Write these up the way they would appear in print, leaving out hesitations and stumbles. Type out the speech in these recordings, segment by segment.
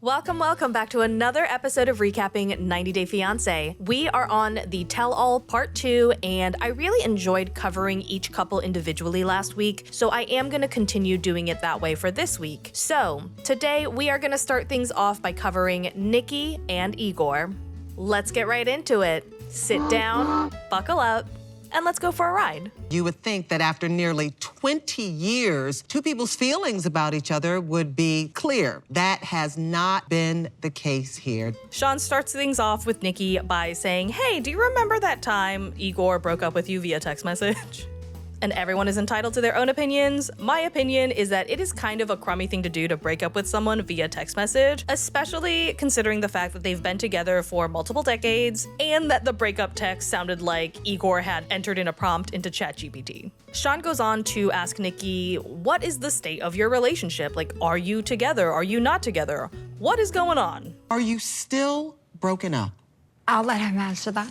Welcome back to another episode of Recapping 90 Day Fiance. We are on the Tell-All Part 2, and I really enjoyed covering each couple individually last week, so I am going to continue doing it that way for this week. So, today we are going to start things off by covering Nikki and Igor. Let's get right into it. Sit down, buckle up, and let's go for a ride. You would think that after nearly 20 years, two people's feelings about each other would be clear. That has not been the case here. Sean starts things off with Nikki by saying, "Hey, do you remember that time Igor broke up with you via text message?" And everyone is entitled to their own opinions. My opinion is that it is kind of a crummy thing to do to break up with someone via text message, especially considering the fact that they've been together for multiple decades and that the breakup text sounded like Igor had entered in a prompt into ChatGPT. Sean goes on to ask Nikki, what is the state of your relationship? Like, are you together? Are you not together? What is going on? Are you still broken up? I'll let him answer that.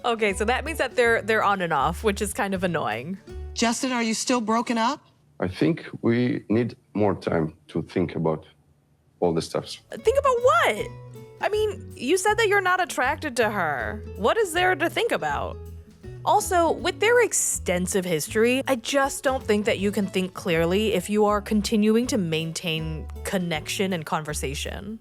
Okay, so that means that they're on and off, which is kind of annoying. Justin, are you still broken up? I think we need more time to think about all the stuff. Think about what? I mean, you said that you're not attracted to her. What is there to think about? Also, with their extensive history, I just don't think that you can think clearly if you are continuing to maintain connection and conversation.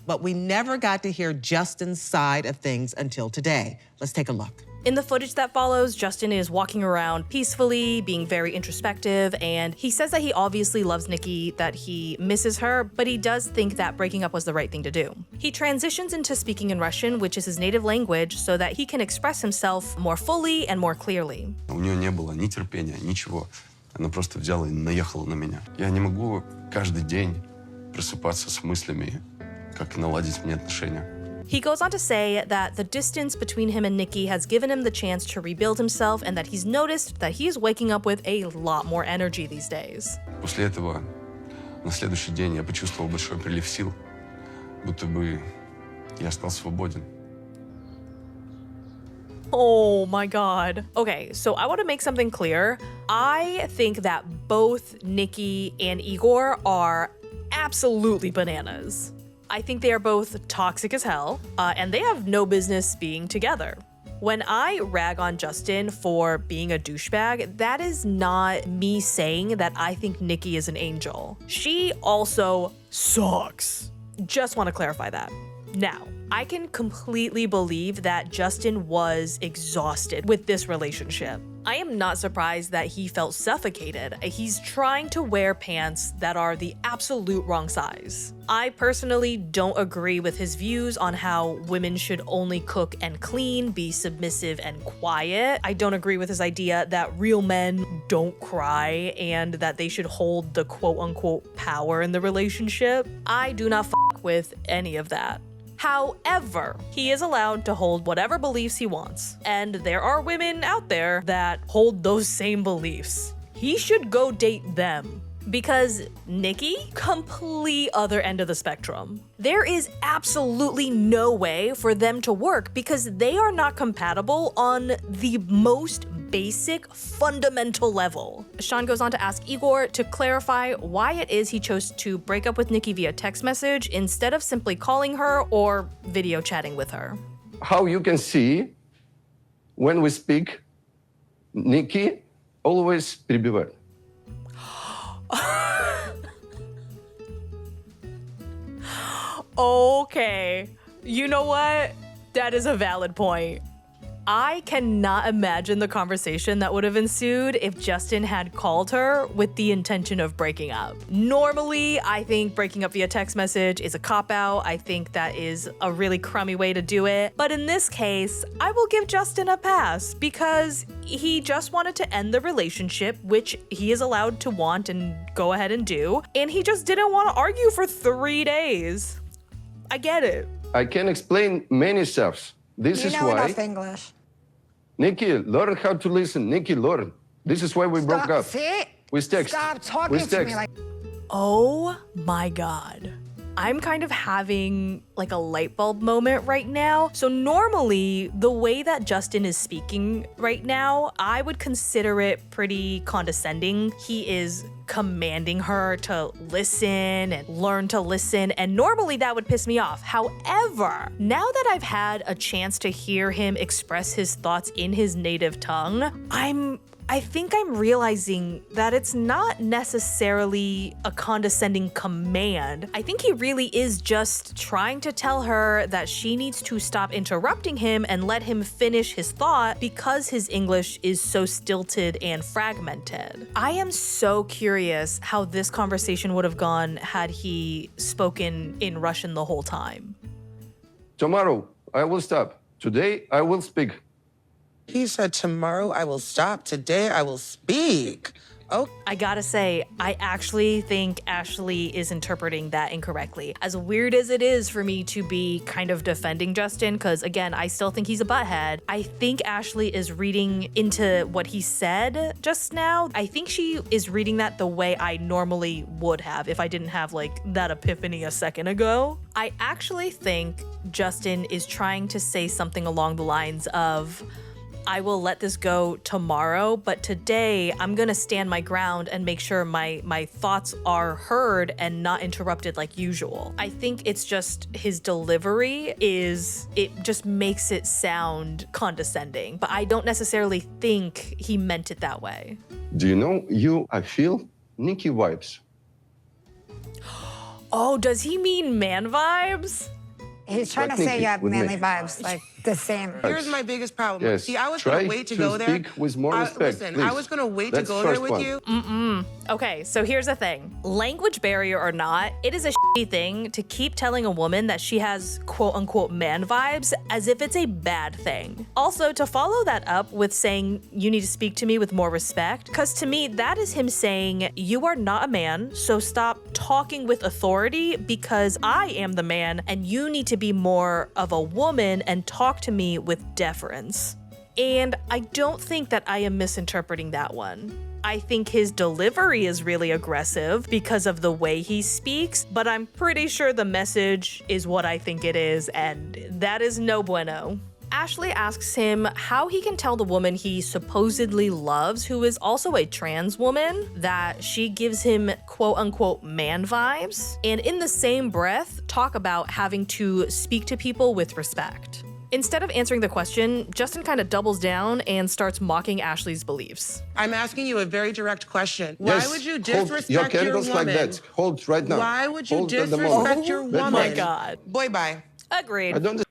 But we never got to hear Justin's side of things until today. Let's take a look. In the footage that follows, Justin is walking around peacefully, being very introspective, and he says that he obviously loves Nikki, that he misses her, but he does think that breaking up was the right thing to do. He transitions into speaking in Russian, which is his native language, so that he can express himself more fully and more clearly. У нее не было ни терпения, ничего. Она просто взяла и наехала на меня. Я не могу каждый день просыпаться с мыслями, как наладить мне отношения. He goes on to say that the distance between him and Nikki has given him the chance to rebuild himself and that he's noticed that he is waking up with a lot more energy these days. После этого, на следующий день, я почувствовал большой прилив сил, будто бы я стал свободен. Oh my God. Okay, so I want to make something clear. I think that both Nikki and Igor are absolutely bananas. I think they are both toxic as hell, and they have no business being together. When I rag on Justin for being a douchebag, that is not me saying that I think Nikki is an angel. She also sucks. Just want to clarify that. Now, I can completely believe that Justin was exhausted with this relationship. I am not surprised that he felt suffocated. He's trying to wear pants that are the absolute wrong size. I personally don't agree with his views on how women should only cook and clean, be submissive and quiet. I don't agree with his idea that real men don't cry and that they should hold the quote-unquote power in the relationship. I do not fuck with any of that. However, he is allowed to hold whatever beliefs he wants, and there are women out there that hold those same beliefs. He should go date them. Because Nikki, complete other end of the spectrum. There is absolutely no way for them to work because they are not compatible on the most basic, fundamental level. Sean goes on to ask Igor to clarify why it is he chose to break up with Nikki via text message instead of simply calling her or video chatting with her. How you can see, when we speak, Nikki always перебивает. Okay, you know what? That is a valid point. I cannot imagine the conversation that would have ensued if Justin had called her with the intention of breaking up. Normally, I think breaking up via text message is a cop-out. I think that is a really crummy way to do it. But in this case, I will give Justin a pass because he just wanted to end the relationship, which he is allowed to want and go ahead and do. And he just didn't want to argue for 3 days. I get it. I can explain many stuff. This is You know why. enough English. Nikki, learn how to listen. Nikki, learn. This is why we broke up. See? We text. Stop talking We to me text. like... Oh my God. I'm kind of having like a light bulb moment right now. So normally the way that Justin is speaking right now, I would consider it pretty condescending. He is commanding her to listen and learn to listen, and normally that would piss me off. However, now that I've had a chance to hear him express his thoughts in his native tongue, I think I'm realizing that it's not necessarily a condescending command. I think he really is just trying to tell her that she needs to stop interrupting him and let him finish his thought because his English is so stilted and fragmented. I am so curious how this conversation would have gone had he spoken in Russian the whole time. Tomorrow, I will stop. Today, I will speak. He said, tomorrow I will stop. Today I will speak. Oh, I gotta say, I actually think Ashley is interpreting that incorrectly. As weird as it is for me to be kind of defending Justin, because again, I still think he's a butthead, I think Ashley is reading into what he said just now. I think she is reading that the way I normally would have if I didn't have like that epiphany a second ago. I actually think Justin is trying to say something along the lines of, I will let this go tomorrow, but today I'm gonna stand my ground and make sure my thoughts are heard and not interrupted like usual. I think it's just his delivery it just makes it sound condescending, but I don't necessarily think he meant it that way. Do you know, I feel Nikki vibes. Oh, does he mean man vibes? He's trying to Like say Nikki you have with me. manly vibes, like the same. here's my biggest problem. Yes. See, I was Try gonna wait to to go there. speak with more respect, Listen, I please. was gonna wait to That's go there first with one. you. Okay, so here's the thing. Language barrier or not, it is a shitty thing to keep telling a woman that she has quote unquote man vibes as if it's a bad thing. Also, to follow that up with saying you need to speak to me with more respect, because to me, that is him saying you are not a man, so stop talking with authority because I am the man and you need to be more of a woman and talk to me with deference. And I don't think that I am misinterpreting that one. I think his delivery is really aggressive because of the way he speaks, but I'm pretty sure the message is what I think it is, and that is no bueno. Ashley asks him how he can tell the woman he supposedly loves, who is also a trans woman, that she gives him quote unquote man vibes, and in the same breath, talk about having to speak to people with respect. Instead of answering the question, Justin kind of doubles down and starts mocking Ashley's beliefs. I'm asking you a very direct question. Why Yes, would you hold disrespect your your candles woman? like that. Hold right now. Why would you Hold at the disrespect moment. your That woman? Oh my much. God. Boy, bye. Agreed. I don't.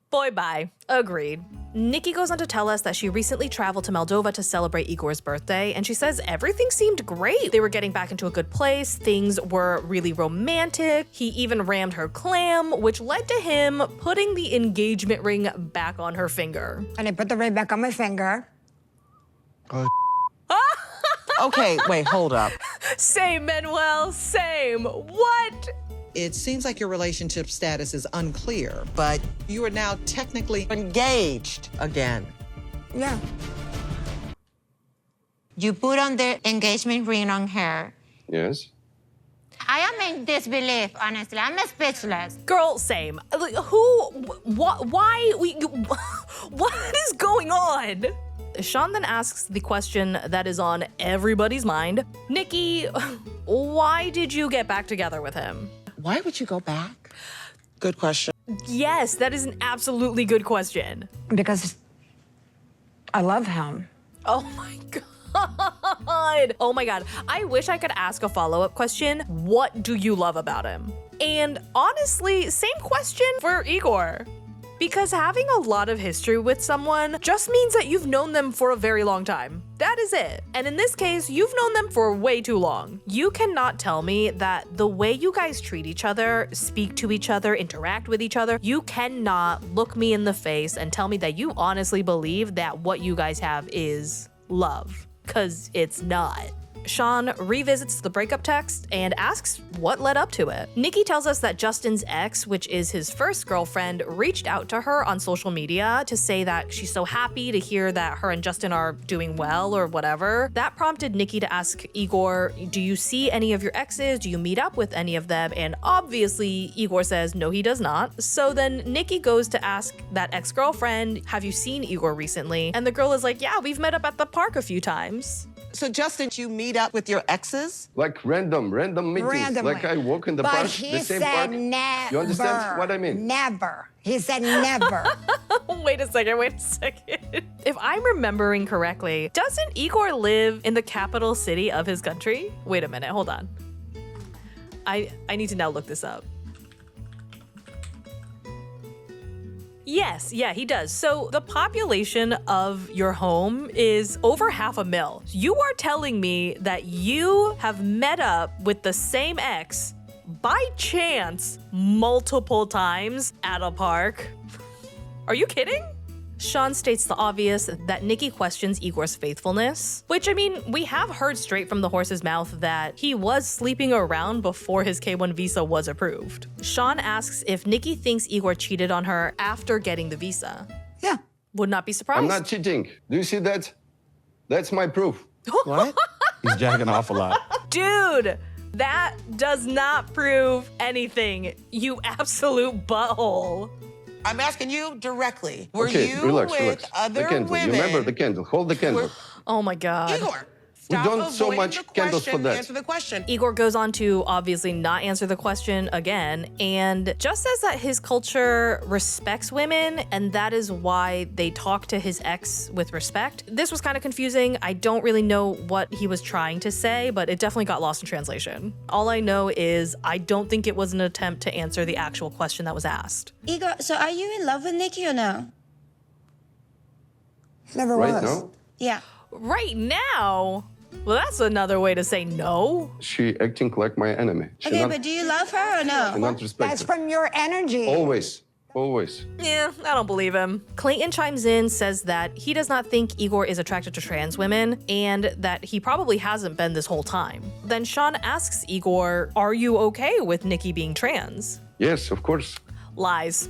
Boy, bye. Agreed. Nikki goes on to tell us that she recently traveled to Moldova to celebrate Igor's birthday, and she says everything seemed great. They were getting back into a good place, things were really romantic, he even rammed her clam, which led to him putting the engagement ring back on her finger. And I put the ring back on my finger. Okay, wait, hold up. Same, Manuel, same. What? It seems like your relationship status is unclear, but you are now technically engaged again. Yeah. You put on the engagement ring on her. Yes. I am in disbelief, honestly. I'm speechless. Girl, same. Like, why, what is going on? Sean then asks the question that is on everybody's mind. Nikki, why did you get back together with him? Why would you go back? Good question. Yes, that is an absolutely good question. Because I love him. Oh my God. Oh my God. I wish I could ask a follow-up question. What do you love about him? And honestly, same question for Igor. Because having a lot of history with someone just means that you've known them for a very long time. That is it. And in this case, you've known them for way too long. You cannot tell me that the way you guys treat each other, speak to each other, interact with each other, you cannot look me in the face and tell me that you honestly believe that what you guys have is love. Because it's not. Sean revisits the breakup text and asks what led up to it. Nikki tells us that Justin's ex, which is his first girlfriend, reached out to her on social media to say that she's so happy to hear that her and Justin are doing well or whatever. That prompted Nikki to ask Igor, do you see any of your exes? Do you meet up with any of them? And obviously, Igor says no, he does not. So then Nikki goes to ask that ex-girlfriend, have you seen Igor recently? And the girl is like, yeah, we've met up at the park a few times. So, Justin, you meet up with your exes? Like random meetings. Randomly. Like I walk in the but park, he the same said park. never. You understand what I mean? Never. He said never. Wait a second. If I'm remembering correctly, doesn't Igor live in the capital city of his country? Wait a minute, hold on. I need to now look this up. Yes, yeah, he does. So the population of your home is over 500,000. You are telling me that you have met up with the same ex by chance multiple times at a park? Are you kidding? Sean states the obvious that Nikki questions Igor's faithfulness, which, I mean, we have heard straight from the horse's mouth that he was sleeping around before his K-1 visa was approved. Sean asks if Nikki thinks Igor cheated on her after getting the visa. Yeah. Would not be surprised. I'm not cheating. Do you see that? That's my proof. What? He's jacking off a lot. Dude, that does not prove anything, you absolute butthole. I'm asking you directly. Were Okay, you relax. with other the candle. women? You remember the candle. Hold the candle. Oh my God. Igor, stop don't so avoiding much the candles for question. that. Answer the question. Igor goes on to obviously not answer the question again and just says that his culture respects women and that is why they talk to his ex with respect. This was kind of confusing. I don't really know what he was trying to say, but it definitely got lost in translation. All I know is I don't think it was an attempt to answer the actual question that was asked. Igor, so are you in love with Nikki or no? Never Right was. now, Yeah. Right now? Well, that's another way to say no. she acting like my enemy. She Okay, not, but do you love her or she no? not respect That's her. from your energy. Always. Yeah, I don't believe him. Clayton chimes in, says that he does not think Igor is attracted to trans women and that he probably hasn't been this whole time. Then Sean asks Igor, are you okay with Nikki being trans? Yes, of course. Lies.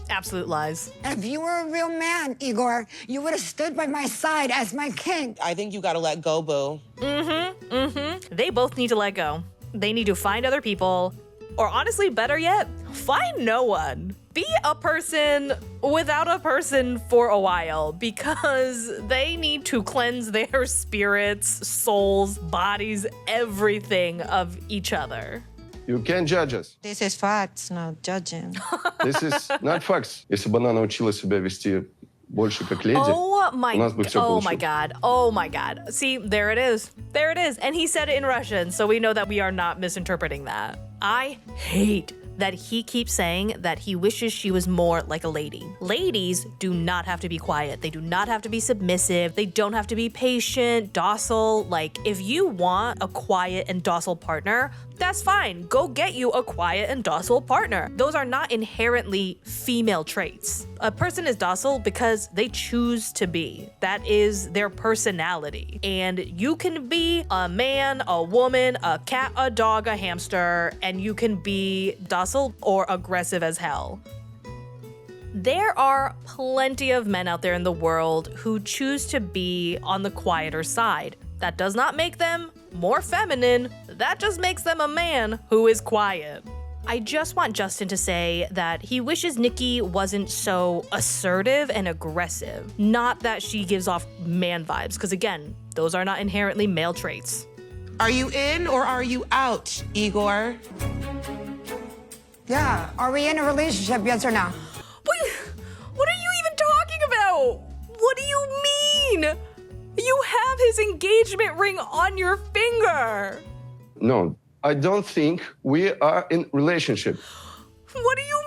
Absolute lies. If you were a real man, Igor, you would have stood by my side as my king. I think you gotta let go, boo. They both need to let go. They need to find other people, or honestly, better yet, find no one. Be a person without a person for a while because they need to cleanse their spirits, souls, bodies, everything of each other. You can't judge us. This is facts, not judging. This is not facts. Если бы она научила себя вести больше как леди, Oh my, у нас бы всё oh my получилось. God, oh my God. See, there it is. There it is. And he said it in Russian, so we know that we are not misinterpreting that. I hate that he keeps saying that he wishes she was more like a lady. Ladies do not have to be quiet. They do not have to be submissive. They don't have to be patient, docile. Like, if you want a quiet and docile partner, that's fine. Go get you a quiet and docile partner. Those are not inherently female traits. A person is docile because they choose to be. That is their personality. And you can be a man, a woman, a cat, a dog, a hamster, and you can be docile or aggressive as hell. There are plenty of men out there in the world who choose to be on the quieter side. That does not make them more feminine. That just makes them a man who is quiet. I just want Justin to say that he wishes Nikki wasn't so assertive and aggressive. Not that she gives off man vibes, because again, those are not inherently male traits. Are you in or are you out, Igor? Yeah. Are we in a relationship, yes or no? What are you even talking about? What do you mean? You have his engagement ring on your finger. No, I don't think we are in relationship. What do you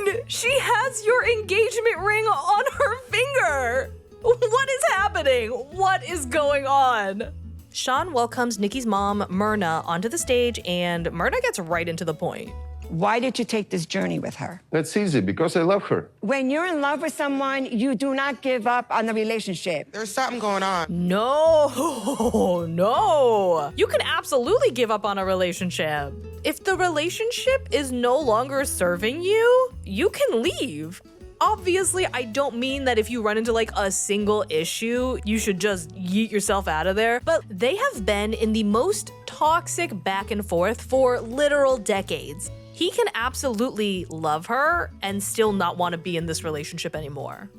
mean? She has your engagement ring on her finger. What is happening? What is going on? Sean welcomes Nikki's mom, Myrna, onto the stage, and Myrna gets right into the point. Why did you take this journey with her? That's easy, because I love her. When you're in love with someone, you do not give up on the relationship. There's something going on. No, no. You can absolutely give up on a relationship. If the relationship is no longer serving you, you can leave. Obviously, I don't mean that if you run into like a single issue, you should just yeet yourself out of there, but they have been in the most toxic back and forth for literal decades. He can absolutely love her and still not want to be in this relationship anymore.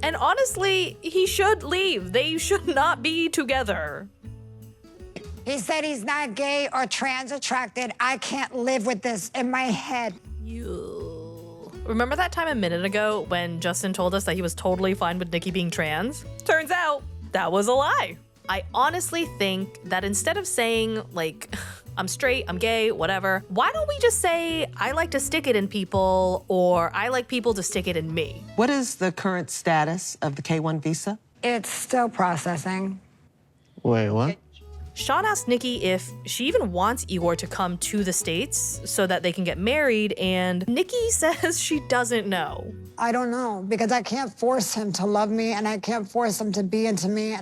And honestly, he should leave. They should not be together. He said he's not gay or trans attracted. I can't live with this in my head. Remember that time a minute ago when Justin told us that he was totally fine with Nikki being trans? Turns out that was a lie. I honestly think that instead of saying, like, I'm straight, I'm gay, whatever, why don't we just say, I like to stick it in people, or I like people to stick it in me? What is the current status of the K-1 visa? It's still processing. Wait, what? Sean asked Nikki if she even wants Igor to come to the States so that they can get married, and Nikki says she doesn't know. I don't know, because I can't force him to love me and I can't force him to be into me.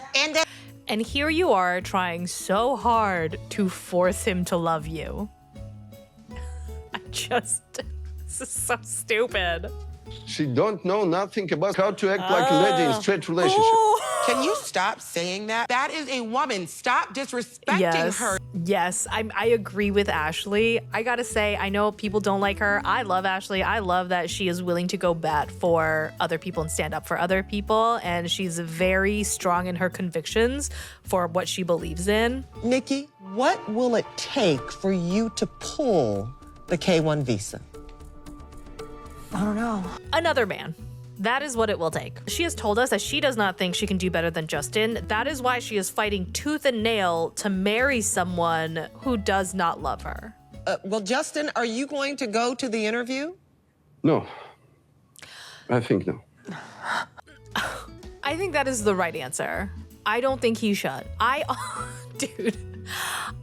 And here you are trying so hard to force him to love you. This is so stupid. She don't know nothing about how to act like a lady in straight relationship. Can you stop saying that? That is a woman. Stop disrespecting her. Yes, I agree with Ashley. I gotta say, I know people don't like her. I love Ashley. I love that she is willing to go bat for other people and stand up for other people. And she's very strong in her convictions for what she believes in. Nikki, what will it take for you to pull the K-1 visa? I don't know. Another man. That is what it will take. She has told us that she does not think she can do better than Justin. That is why she is fighting tooth and nail to marry someone who does not love her. Well, Justin, are you going to go to the interview? No. I think no. I think that is the right answer. I don't think he should. Dude,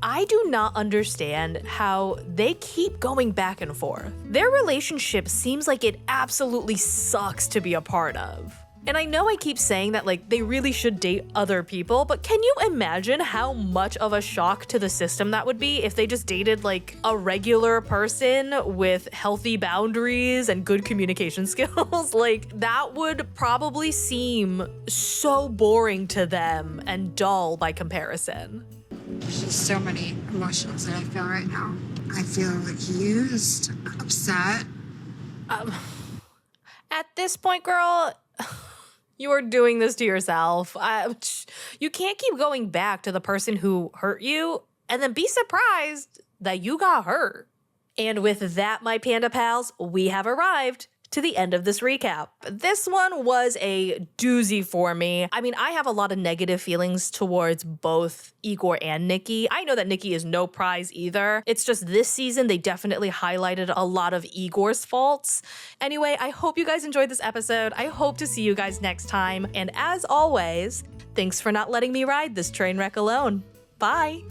I do not understand how they keep going back and forth. Their relationship seems like it absolutely sucks to be a part of. And I know I keep saying that, like, they really should date other people, but can you imagine how much of a shock to the system that would be if they just dated, like, a regular person with healthy boundaries and good communication skills? Like, that would probably seem so boring to them and dull by comparison. There's just so many emotions that I feel right now. I feel used, upset. At this point, girl, you are doing this to yourself. You can't keep going back to the person who hurt you and then be surprised that you got hurt. And with that, my Panda pals, we have arrived to the end of this recap. This one was a doozy for me. I mean, I have a lot of negative feelings towards both Igor and Nikki. I know that Nikki is no prize either. It's just this season, they definitely highlighted a lot of Igor's faults. Anyway, I hope you guys enjoyed this episode. I hope to see you guys next time. And as always, thanks for not letting me ride this train wreck alone. Bye.